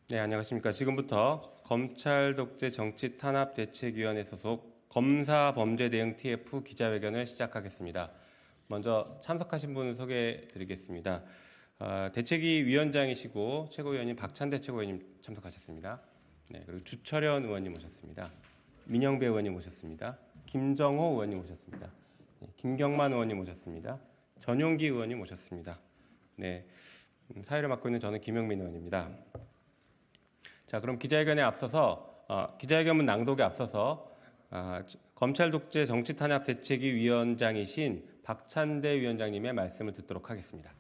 네, 안녕하십니까. 지금부터 검찰 독재 정치 탄압 대책위원회 소속 검사 범죄 대응 TF 기자회견을 시작하겠습니다. 먼저 참석하신 분 소개해 드리겠습니다. 대책위 위원장이시고 최고위원님 박찬대 최고위원님 참석하셨습니다. 네, 그리고 주철현 의원님 오셨습니다. 민영배 의원님 오셨습니다. 김정호 의원님 오셨습니다. 네, 김경만 의원님 오셨습니다. 전용기 의원님 오셨습니다. 네, 사회를 맡고 있는 저는 김영민 의원입니다. 자, 그럼 기자회견문 낭독에 앞서서 검찰 독재 정치 탄압 대책위 위원장이신 박찬대 위원장님의 말씀을 듣도록 하겠습니다.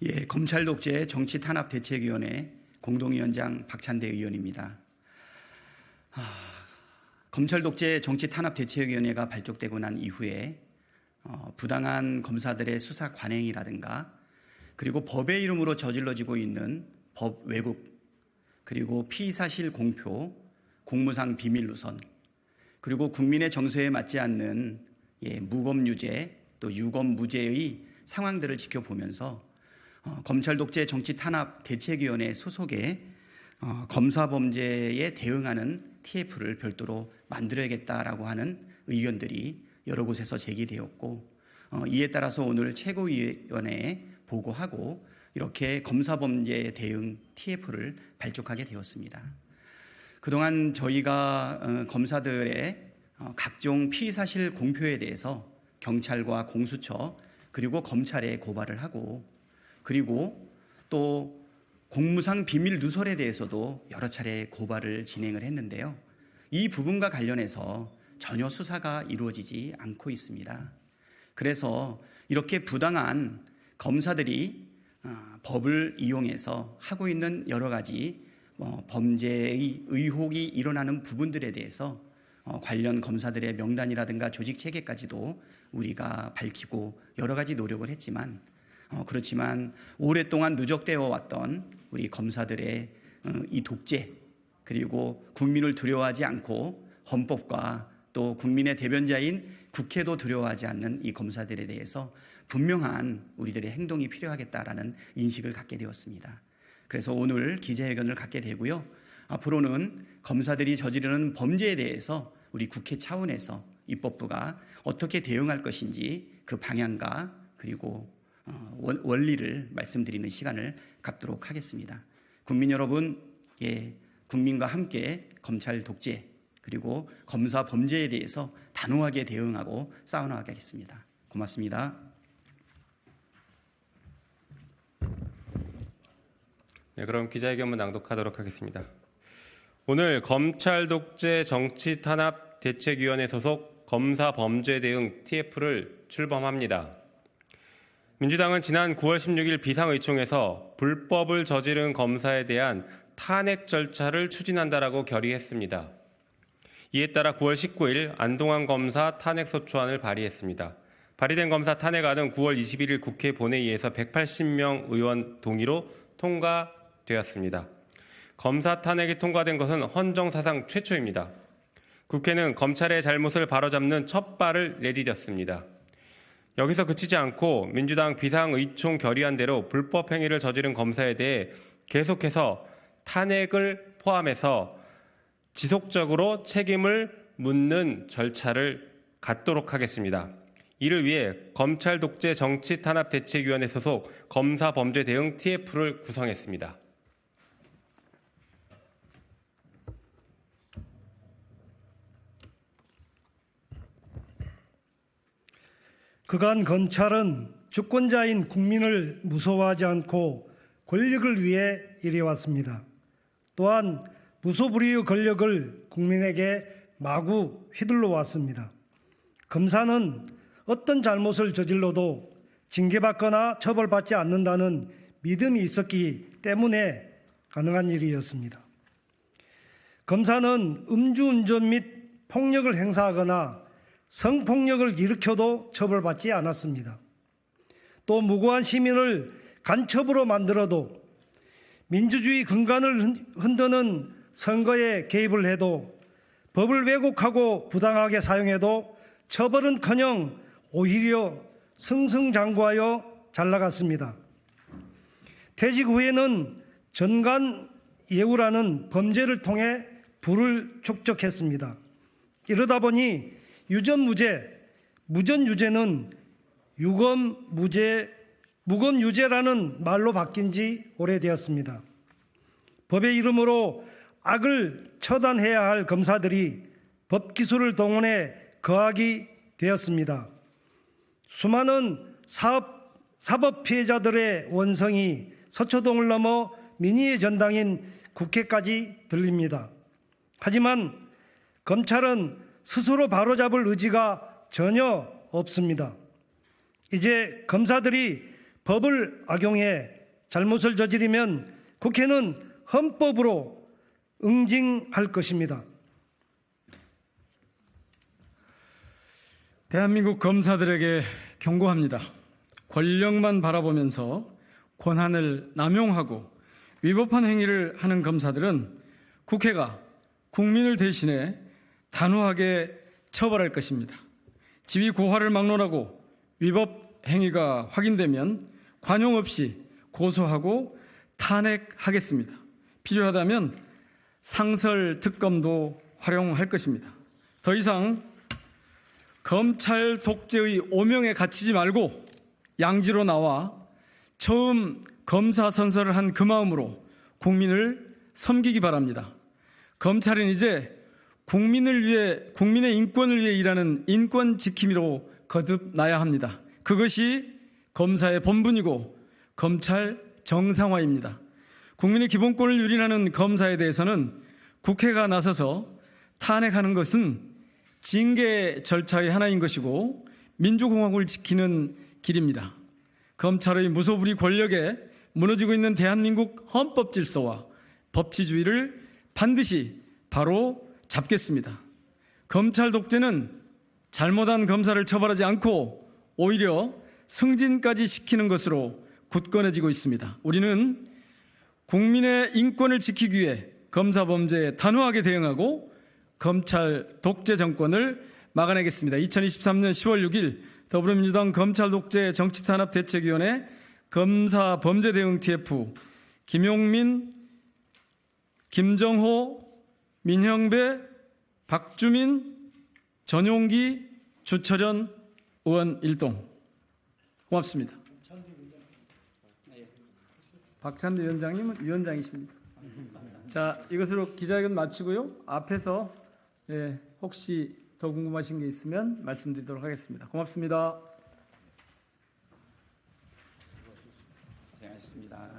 예, 검찰 독재 정치 탄압 대책위원회 공동위원장 박찬대 의원입니다. 검찰 독재 정치 탄압 대책위원회가 발족되고 난 이후에 부당한 검사들의 수사 관행이라든가 그리고 법의 이름으로 저질러지고 있는 법 왜곡 그리고 피의사실 공표, 공무상 비밀 누설 그리고 국민의 정서에 맞지 않는 무검유죄 또 유검무죄의 상황들을 지켜보면서 검찰 독재 정치 탄압 대책위원회 소속의 검사 범죄에 대응하는 TF를 별도로 만들어야겠다라고 하는 의견들이 여러 곳에서 제기되었고 이에 따라서 오늘 최고위원회에 보고하고 이렇게 검사범죄 대응 TF를 발족하게 되었습니다. 그동안 저희가 검사들의 각종 피의사실 공표에 대해서 경찰과 공수처 그리고 검찰에 고발을 하고 그리고 또 공무상 비밀 누설에 대해서도 여러 차례 고발을 진행을 했는데요. 이 부분과 관련해서 전혀 수사가 이루어지지 않고 있습니다. 그래서 이렇게 부당한 검사들이 법을 이용해서 하고 있는 여러 가지 범죄의 의혹이 일어나는 부분들에 대해서 관련 검사들의 명단이라든가 조직 체계까지도 우리가 밝히고 여러 가지 노력을 했지만 그렇지만 오랫동안 누적되어 왔던 우리 검사들의 이 독재 그리고 국민을 두려워하지 않고 헌법과 또 국민의 대변자인 국회도 두려워하지 않는 이 검사들에 대해서 분명한 우리들의 행동이 필요하겠다라는 인식을 갖게 되었습니다. 그래서 오늘 기자회견을 갖게 되고요. 앞으로는 검사들이 저지르는 범죄에 대해서 우리 국회 차원에서 입법부가 어떻게 대응할 것인지 그 방향과 그리고 원리를 말씀드리는 시간을 갖도록 하겠습니다. 국민 여러분, 국민과 함께 검찰 독재 그리고 검사 범죄에 대해서 단호하게 대응하고 싸워나가겠습니다. 고맙습니다. 네, 그럼 기자회견문 낭독하도록 하겠습니다. 오늘 검찰 독재 정치 탄압 대책위원회 소속 검사 범죄 대응 TF를 출범합니다. 민주당은 지난 9월 16일 비상의총에서 불법을 저지른 검사에 대한 탄핵 절차를 추진한다라고 결의했습니다. 이에 따라 9월 19일 안동환 검사 탄핵소추안을 발의했습니다. 발의된 검사 탄핵안은 9월 21일 국회 본회의에서 180명 의원 동의로 통과되었습니다. 검사 탄핵이 통과된 것은 헌정사상 최초입니다. 국회는 검찰의 잘못을 바로잡는 첫 발을 내디뎠습니다. 여기서 그치지 않고 민주당 비상의총 결의안대로 불법 행위를 저지른 검사에 대해 계속해서 탄핵을 포함해서 지속적으로 책임을 묻는 절차를 갖도록 하겠습니다. 이를 위해 검찰 독재 정치 탄압 대책위원회 소속 검사 범죄 대응 TF를 구성했습니다. 그간 검찰은 주권자인 국민을 무서워하지 않고 권력을 위해 일해왔습니다. 또한 무소불위의 권력을 국민에게 마구 휘둘러 왔습니다. 검사는 어떤 잘못을 저질러도 징계받거나 처벌받지 않는다는 믿음이 있었기 때문에 가능한 일이었습니다. 검사는 음주운전 및 폭력을 행사하거나 성폭력을 일으켜도 처벌받지 않았습니다. 또 무고한 시민을 간첩으로 만들어도 민주주의 근간을 흔드는 선거에 개입을 해도 법을 왜곡하고 부당하게 사용해도 처벌은커녕 오히려 승승장구하여 잘 나갔습니다. 퇴직 후에는 전관예우라는 범죄를 통해 부를 축적했습니다. 이러다 보니 유전무죄, 무전유죄는 무검유죄라는 말로 바뀐 지 오래되었습니다. 법의 이름으로 악을 처단해야 할 검사들이 법기술을 동원해 거하게 되었습니다. 수많은 사법 피해자들의 원성이 서초동을 넘어 민의의 전당인 국회까지 들립니다. 하지만 검찰은 스스로 바로잡을 의지가 전혀 없습니다. 이제 검사들이 법을 악용해 잘못을 저지르면 국회는 헌법으로 응징할 것입니다. 대한민국 검사들에게 경고합니다. 권력만 바라보면서 권한을 남용하고 위법한 행위를 하는 검사들은 국회가 국민을 대신해 단호하게 처벌할 것입니다. 지위 고하를 막론하고 위법 행위가 확인되면 관용 없이 고소하고 탄핵하겠습니다. 필요하다면 상설 특검도 활용할 것입니다. 더 이상 검찰 독재의 오명에 갇히지 말고 양지로 나와 처음 검사 선서를 한 그 마음으로 국민을 섬기기 바랍니다. 검찰은 이제 국민의 인권을 위해 일하는 인권 지킴이로 거듭나야 합니다. 그것이 검사의 본분이고 검찰 정상화입니다. 국민의 기본권을 유린하는 검사에 대해서는 국회가 나서서 탄핵하는 것은 징계 절차의 하나인 것이고 민주공화국을 지키는 길입니다. 검찰의 무소불위 권력에 무너지고 있는 대한민국 헌법 질서와 법치주의를 반드시 바로 잡겠습니다. 검찰 독재는 잘못한 검사를 처벌하지 않고 오히려 승진까지 시키는 것으로 굳건해지고 있습니다. 우리는 국민의 인권을 지키기 위해 검사 범죄에 단호하게 대응하고 검찰 독재 정권을 막아내겠습니다. 2023년 10월 6일 더불어민주당 검찰 독재 정치탄압 대책위원회 검사 범죄 대응 TF 김용민, 김정호, 민형배, 박주민, 전용기, 주철현 의원 일동. 고맙습니다. 박찬대 위원장님은 위원장이십니다. 자, 이것으로 기자회견 마치고요. 앞에서 혹시 더 궁금하신 게 있으면 말씀드리도록 하겠습니다. 고맙습니다. 고생하셨습니다.